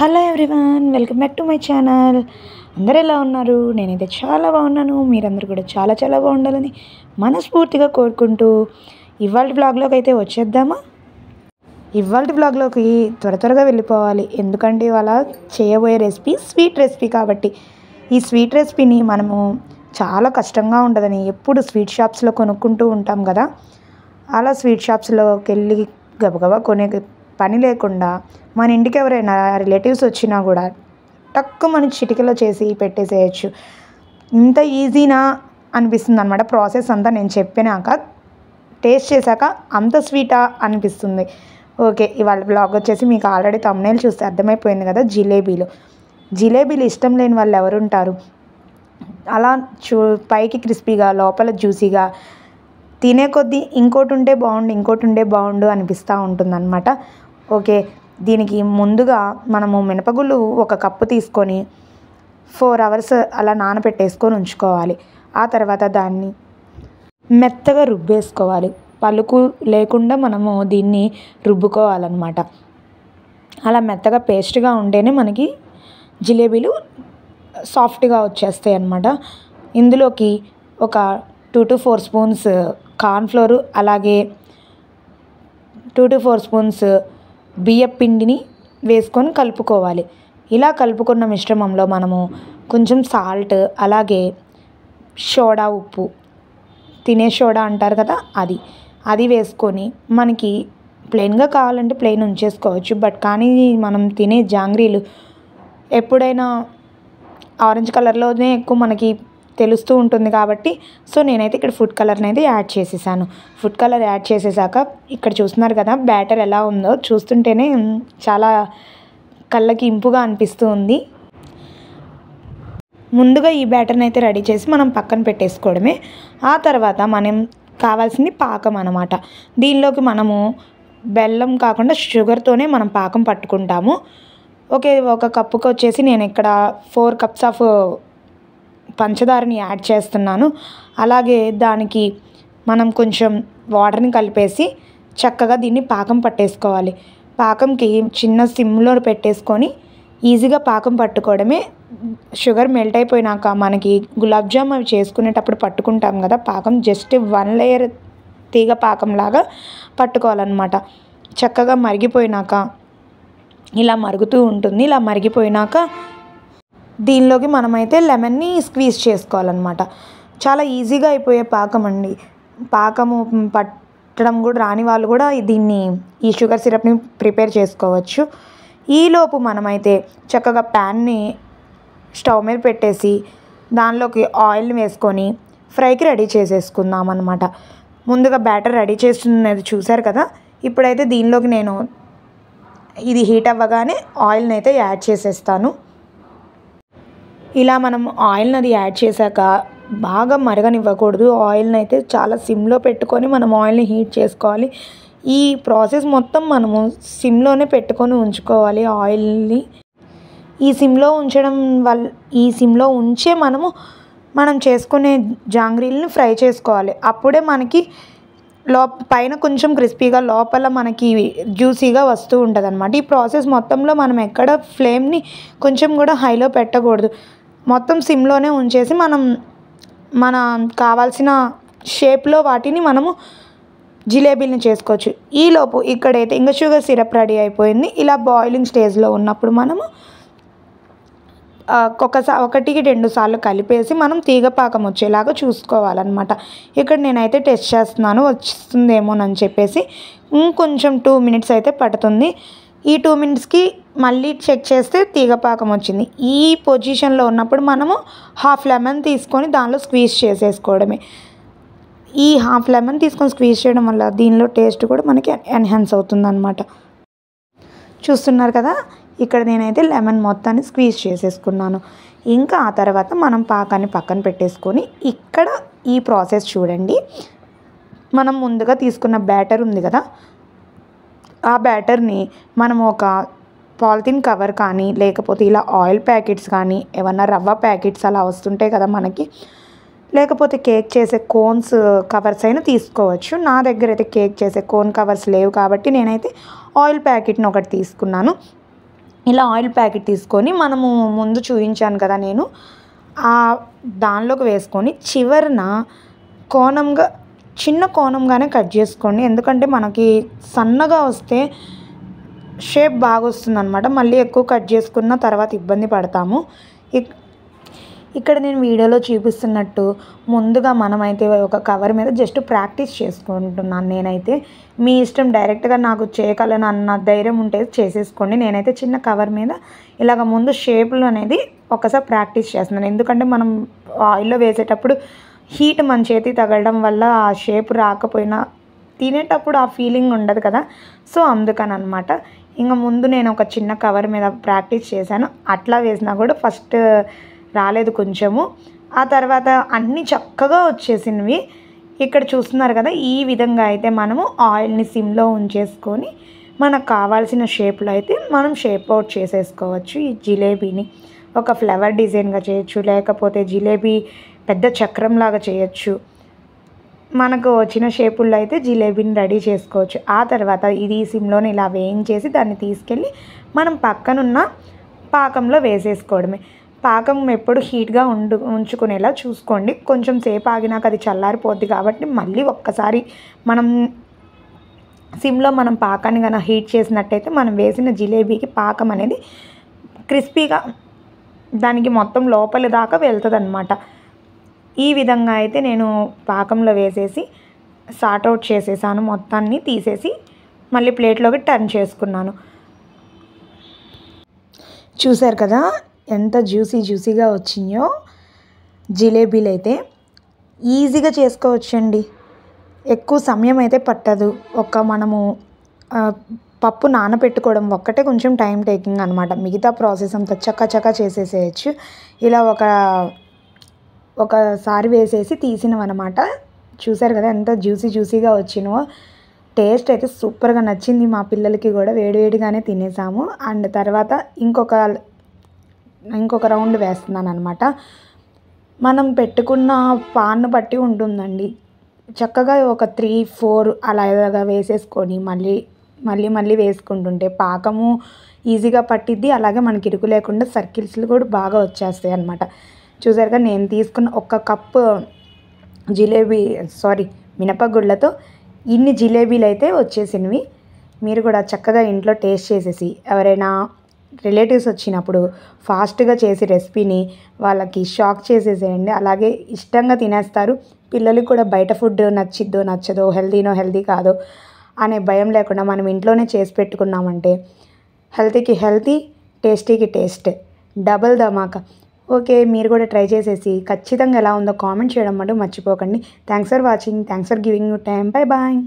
Hello everyone, welcome back to my channel. అందరూ ఎలా ఉన్నారు? నేనైతే చాలా బాగున్నాను. మీరందరూ కూడా చాలా చాలా బాగుండాలని మనస్ఫూర్తిగా కోరుకుంటూ ఇవాళ వ్లాగ్లోకి అయితే వచ్చేద్దామా. ఇవాళ వ్లాగ్లోకి త్వరగా వెళ్ళిపోవాలి, ఎందుకంటే ఇవాళ చేయబోయే రెసిపీ స్వీట్ రెసిపీ కాబట్టి. ఈ స్వీట్ రెసిపీని మనము చాలా కష్టంగా ఉండదని ఎప్పుడు స్వీట్ షాప్స్లో కొనుక్కుంటూ ఉంటాం కదా. అలా స్వీట్ షాప్స్లోకి వెళ్ళి గబగబా కొనే పని లేకుండా మన ఇంటికి ఎవరైనా రిలేటివ్స్ వచ్చినా కూడా టక్కు మన చిటికలో చేసి పెట్టేసేయచ్చు. ఇంత ఈజీనా అనిపిస్తుంది అనమాట. ప్రాసెస్ అంతా నేను చెప్పినాక టేస్ట్ చేశాక అంత స్వీటా అనిపిస్తుంది. ఓకే, ఇవాళ బ్లాగ్ వచ్చేసి మీకు ఆల్రెడీ థంబ్నెయిల్ చూస్తే అర్థమైపోయింది కదా. జిలేబీలు ఇష్టం లేని వాళ్ళు ఎవరు ఉంటారు? అలా పైకి క్రిస్పీగా లోపల జ్యూసీగా తినే కొద్దీ ఇంకోటి ఉంటే బాగుండు అనిపిస్తూ ఉంటుందన్నమాట. ఓకే, దీనికి ముందుగా మనము మినపగుళ్ళు 1 కప్పు తీసుకొని 4 hours అలా నానబెట్టేసుకొని ఉంచుకోవాలి. ఆ తర్వాత దాన్ని మెత్తగా రుబ్బేసుకోవాలి. పలుకు లేకుండా మనము దీన్ని రుబ్బుకోవాలన్నమాట. అలా మెత్తగా పేస్ట్గా ఉంటేనే మనకి జిలేబీలు సాఫ్ట్గా వచ్చేస్తాయి అన్నమాట. ఇందులోకి ఒక 2 to 4 స్పూన్స్ కార్న్ఫ్లోరు, అలాగే 2 to 4 స్పూన్స్ బియ్యం పిండిని వేసుకొని కలుపుకోవాలి. ఇలా కలుపుకున్న మిశ్రమంలో మనము కొంచెం సాల్ట్, అలాగే సోడా ఉప్పు, తినే సోడా అంటారు కదా, అది వేసుకొని మనకి ప్లెయిన్గా కావాలంటే ప్లెయిన్ ఉంచేసుకోవచ్చు. బట్ కానీ మనం తినే జాంగ్రీలు ఎప్పుడైనా ఆరెంజ్ కలర్లోనే ఎక్కువ మనకి తెలుస్తూ ఉంటుంది కాబట్టి సో నేనైతే ఇక్కడ ఫుడ్ కలర్ని అయితే యాడ్ చేసేసాను. ఫుడ్ కలర్ యాడ్ చేసేసాక ఇక్కడ చూస్తున్నారు కదా బ్యాటర్ ఎలా ఉందో, చూస్తుంటేనే చాలా కళ్ళకి ఇంపుగా అనిపిస్తూ ఉంది. ముందుగా ఈ బ్యాటర్ని అయితే రెడీ చేసి మనం పక్కన పెట్టేసుకోవడమే. ఆ తర్వాత మనం కావాల్సింది పాకం అన్నమాట. దీనిలోకి మనము బెల్లం కాకుండా షుగర్తోనే మనం పాకం పట్టుకుంటాము. ఓకే, 1 కప్పుకి వచ్చేసి నేను ఇక్కడ 4 cups ఆఫ్ పంచదారని యాడ్ చేస్తున్నాను. అలాగే దానికి మనం కొంచెం వాటర్ని కలిపేసి చక్కగా దీన్ని పాకం పట్టేసుకోవాలి. పాకంకి చిన్న సిమ్లో పెట్టేసుకొని ఈజీగా పాకం పట్టుకోవడమే. షుగర్ మెల్ట్ అయిపోయినాక మనకి గులాబ్ జామ్ అవి చేసుకునేటప్పుడు పట్టుకుంటాం కదా పాకం, జస్ట్ 1 లేయర్ తీగ పాకంలాగా పట్టుకోవాలన్నమాట. చక్కగా మరిగిపోయినాక ఇలా మరుగుతూ ఉంటుంది. ఇలా మరిగిపోయినాక దీనిలోకి మనమైతే లెమన్ని స్క్వీజ్ చేసుకోవాలన్నమాట. చాలా ఈజీగా అయిపోయే పాకం అండి. పాకము పట్టడం కూడా రాని వాళ్ళు కూడా ఈ షుగర్ సిరప్ని ప్రిపేర్ చేసుకోవచ్చు. ఈలోపు మనమైతే చక్కగా ప్యాన్ని స్టవ్ మీద పెట్టేసి దానిలోకి ఆయిల్ని వేసుకొని ఫ్రైకి రెడీ చేసేసుకుందాం అన్నమాట. ముందుగా బ్యాటర్ రెడీ చేస్తున్నది చూసారు కదా. ఇప్పుడైతే దీనిలోకి నేను ఇది హీట్ అవ్వగానే ఆయిల్ని అయితే యాడ్ చేసేస్తాను. ఇలా మనం ఆయిల్ని అది యాడ్ చేశాక బాగా మరగనివ్వకూడదు. ఆయిల్ని అయితే చాలా సిమ్లో పెట్టుకొని మనం ఆయిల్ని హీట్ చేసుకోవాలి. ఈ ప్రాసెస్ మొత్తం మనము సిమ్లోనే పెట్టుకొని ఉంచుకోవాలి ఆయిల్ని. ఈ సిమ్లో ఉంచే మనం చేసుకునే జాంగ్రీలని ఫ్రై చేసుకోవాలి. అప్పుడే మనకి పైన కొంచెం క్రిస్పీగా లోపల మనకి జ్యూసీగా వస్తూ ఉంటుంది అన్నమాట. ఈ ప్రాసెస్ మొత్తంలో మనం ఎక్కడ ఫ్లేమ్ని కొంచెం కూడా హైలో పెట్టకూడదు. మొత్తం సిమ్లోనే ఉంచేసి మన కావాల్సిన షేప్లో వాటిని మనము జిలేబీని చేసుకోవచ్చు. ఈలోపు ఇక్కడైతే ఇంకా షుగర్ సిరప్ రెడీ అయిపోయింది. ఇలా బాయిలింగ్ స్టేజ్లో ఉన్నప్పుడు మనము 1కి 2 సార్లు కలిపేసి మనం తీగపాకం వచ్చేలాగా చూసుకోవాలన్నమాట. ఇక్కడ నేనైతే టెస్ట్ చేస్తున్నాను వస్తుందేమోనని చెప్పేసి. ఇంకొంచెం 2 minutes అయితే పడుతుంది. ఈ 2 minutesకి మళ్ళీ చెక్ చేస్తే తీగపాకం వచ్చింది. ఈ పొజిషన్లో ఉన్నప్పుడు మనము 1/2 lemon తీసుకొని దానిలో స్క్వీజ్ చేసేసుకోవడమే. ఈ 1/2 lemon తీసుకొని స్క్వీజ్ చేయడం వల్ల దీనిలో టేస్ట్ కూడా మనకి ఎన్హాన్స్ అవుతుందన్నమాట. చూస్తున్నారు కదా, ఇక్కడ నేనైతే లెమన్ మొత్తాన్ని స్క్వీజ్ చేసేసుకున్నాను. ఇంకా ఆ తర్వాత మనం పాకాన్ని పక్కన పెట్టేసుకొని ఇక్కడ ఈ ప్రాసెస్ చూడండి. మనం ముందుగా తీసుకున్న బ్యాటర్ ఉంది కదా, ఆ బ్యాటర్ని మనం ఒక పాలిథిన్ కవర్ కానీ లేకపోతే ఇలా ఆయిల్ ప్యాకెట్స్ కానీ ఏమన్నా రవ్వ ప్యాకెట్స్ అలా వస్తుంటాయి కదా మనకి, లేకపోతే కేక్ చేసే కోన్స్ కవర్స్ అయినా తీసుకోవచ్చు. నా దగ్గర అయితే కేక్ చేసే కోన్ కవర్స్ లేవు కాబట్టి నేనైతే ఆయిల్ ప్యాకెట్ని ఒకటి తీసుకున్నాను. ఇలా ఆయిల్ ప్యాకెట్ తీసుకొని మనము ముందు చూపించాను కదా నేను దానిలోకి వేసుకొని చివరన కోణంగా చిన్న కోణంగానే కట్ చేసుకోండి. ఎందుకంటే మనకి సన్నగా వస్తే షేప్ బాగా వస్తుంది అనమాట. మళ్ళీ ఎక్కువ కట్ చేసుకున్న తర్వాత ఇబ్బంది పడతాము. ఇక్కడ నేను వీడియోలో చూపిస్తున్నట్టు ముందుగా మనమైతే ఒక కవర్ మీద జస్ట్ ప్రాక్టీస్ చేసుకుంటున్నాను నేనైతే. మీ ఇష్టం, డైరెక్ట్గా నాకు చేయగలను అన్న ధైర్యం ఉంటే చేసేసుకోండి. నేనైతే చిన్న కవర్ మీద ఇలాగ ముందు షేపులు అనేది ఒకసారి ప్రాక్టీస్ చేస్తున్నాను. ఎందుకంటే మనం ఆయిల్లో వేసేటప్పుడు హీట్ మన చేతి తగలడం వల్ల ఆ షేప్ రాకపోయినా తినేటప్పుడు ఆ ఫీలింగ్ ఉండదు కదా. సో అందుకని అనమాట. ఇంకా ముందు నేను ఒక చిన్న కవర్ మీద ప్రాక్టీస్ చేశాను. అట్లా వేసినా కూడా ఫస్ట్ రాలేదు కొంచెము, ఆ తర్వాత అన్నీ చక్కగా వచ్చేసినవి. ఇక్కడ చూస్తున్నారు కదా, ఈ విధంగా అయితే మనము ఆయిల్ని సిమ్లో ఉంచేసుకొని మనకు కావాల్సిన షేప్లో అయితే మనం షేప్ అవుట్ చేసేసుకోవచ్చు. ఈ జిలేబీని ఒక ఫ్లవర్ డిజైన్గా చేయొచ్చు, లేకపోతే జిలేబీ పెద్ద చక్రంలాగా చేయొచ్చు. మనకు వచ్చిన షేపుల్లో అయితే జిలేబీని రెడీ చేసుకోవచ్చు. ఆ తర్వాత ఇది సిమ్లోని ఇలా వేయించేసి దాన్ని తీసుకెళ్ళి మనం పక్కనున్న పాకంలో వేసేసుకోవడమే. పాకం ఎప్పుడు హీట్గా ఉంచుకునేలా చూసుకోండి. కొంచెం సేపు ఆగినాక అది చల్లారిపోద్ది కాబట్టి మళ్ళీ ఒక్కసారి మనం సిమ్లో మనం పాకాన్ని కన్నా హీట్ చేసినట్టయితే మనం వేసిన జిలేబీకి పాకం అనేది క్రిస్పీగా దానికి మొత్తం లోపలి దాకా వెళ్తుంది అన్నమాట. ఈ విధంగా అయితే నేను పాకంలో వేసేసి సార్ట్ అవుట్ చేసేసాను. మొత్తాన్ని తీసేసి మళ్ళీ ప్లేట్లోకి టర్న్ చేసుకున్నాను. చూసారు కదా ఎంత జ్యూసీగా వచ్చినాయో జిలేబీలు అయితే. ఈజీగా చేసుకోవచ్చండి, ఎక్కువ సమయం అయితే పట్టదు. మనము పప్పు నానబెట్టుకోవడం ఒక్కటే కొంచెం టైం టేకింగ్ అనమాట. మిగతా ప్రాసెస్ అంతా చక్క చేసేసేయచ్చు. ఇలా ఒకసారి వేసేసి తీసినవన్నమాట. చూసారు కదా ఎంత జ్యూసీగా వచ్చినో. టేస్ట్ అయితే సూపర్గా నచ్చింది మా పిల్లలకి కూడా. వేడిగానే తినేసాము. అండ్ తర్వాత ఇంకొక రౌండ్ వేస్తున్నాను అనమాట. మనం పెట్టుకున్న పాన్ను బట్టి ఉంటుందండి. చక్కగా ఒక 3-4 అలాగా వేసేసుకొని మళ్ళీ వేసుకుంటుంటే పాకము ఈజీగా పట్టిద్ది. అలాగే మనకి ఇరుకు లేకుండా సర్కిల్స్లు కూడా బాగా వచ్చేస్తాయి అన్నమాట. చూసారుగా నేను తీసుకున్న 1 కప్పు మినపగుళ్ళతో ఇన్ని జిలేబీలు అయితే వచ్చేసినవి. మీరు కూడా చక్కగా ఇంట్లో టేస్ట్ చేసేసి ఎవరైనా రిలేటివ్స్ వచ్చినప్పుడు ఫాస్ట్గా చేసి రెసిపీని వాళ్ళకి షాక్ చేసేసేయండి. అలాగే ఇష్టంగా తినేస్తారు. పిల్లలకి కూడా బయట ఫుడ్ నచ్చిద్దో నచ్చదో, హెల్దీ కాదో అనే భయం లేకుండా మనం ఇంట్లోనే చేసి పెట్టుకున్నామంటే హెల్తీకి హెల్తీ, టేస్టీకి టేస్ట్, డబుల్ ధమాకా. ఓకే, మీరు కూడా ట్రై చేసేసి ఖచ్చితంగా ఎలా ఉందో కామెంట్ చేయడం మటుకు మర్చిపోకండి. Thanks for watching. Thanks for giving you time. Bye bye.